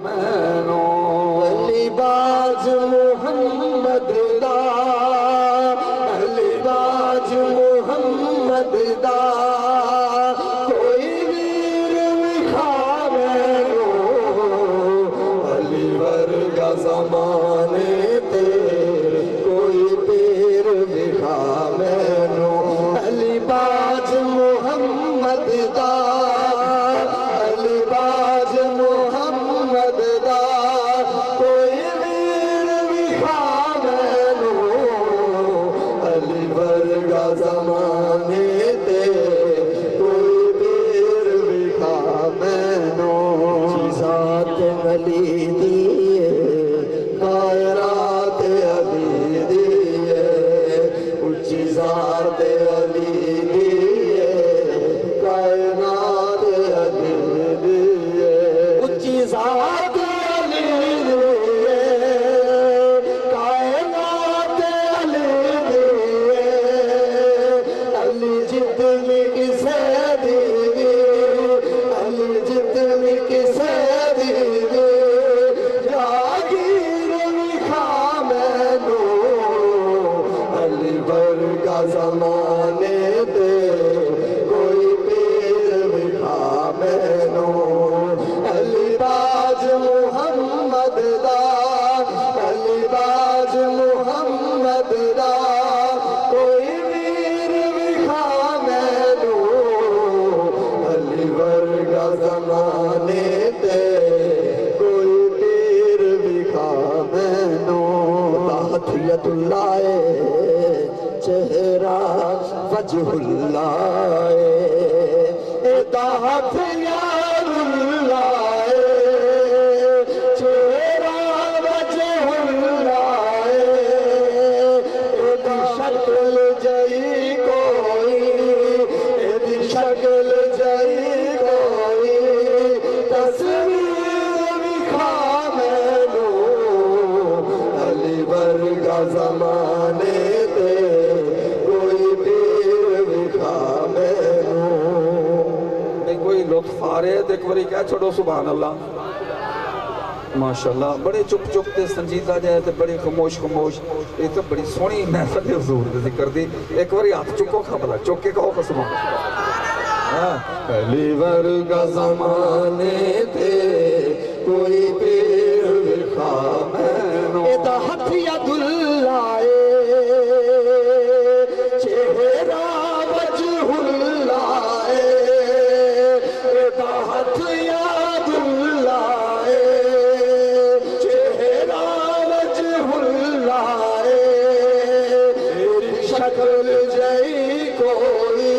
مینو علی باز محمد دا علی باز محمد دا کوئی ویر وکھا مینو علی ورگا زمانے تے کوئی پیر وکھا مینو علی باز محمد دا علی باز محمد دا کوئی ویر وکھا مینو علی ورگا زمانے تے کوئی پیر وکھا مینو ذات علی دیئے کائرات علی دیئے اچھی ذات علی دیئے کائنات علی دیئے اچھی ذات علی دیئے کائنات علی دیئے علی جتنی کسے دیوی علی جتنی کسے دیوی جاگیر وکھا مینو علی ورگا زمانے تے کوئی پیر وکھا مینو علی باز محمد دا علی باز محمد دا کوئی ویر وکھا مینو علی ورگا زمانے تے کوئی پیر وکھا مینو طاعت ید اللہ چہرہ وجہ اللہ طاعت ید اللہ چہرہ وجہ اللہ ایدی شکل جئی کوئی ایدی شکل جئی کوئی تصویر وکھا مینو علی ورگا زمانے تے کوئی پیر وکھا مینو کوئی لطف آ رہے ایک باری کہہ چھوڑو سبحان اللہ ماشاءاللہ بڑے چپ چپ تے سنجیدہ جائے تے بڑے خموش خموش یہ تو بڑی سونی محفل حضور دے ذکر دی ایک باری ہاتھ چکو کھا چک کے کہو سبحان اللہ علی ورگا زمانے تے کوئی پیر وکھا مینو ایدہ ہتھ ید اللہ چہرہ وجہ اللہ ایدہ ہتھ ید اللہ چہرہ وجہ اللہ ایدی شکل جئی کوئی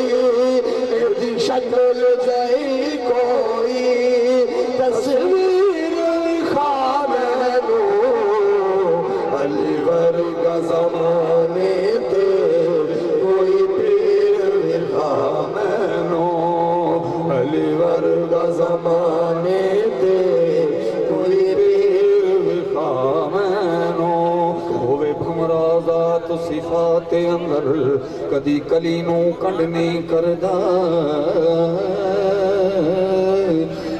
ایدی شکل جئی کوئی تصویر وکھا مینو علی ورگا زمانے تے کوئی پیر وکھا مینو علی ورگا زمانے تے کوئی پیر وکھا مینو ہووے بھمرا ذات صفات اندر کدی کلی نو کنڈ نہیں کردا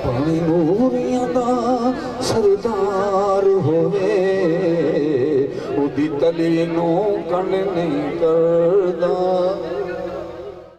پانی نوریاں دا سردار ہوئے اُدی تلی نو کنڈ نہیں کردا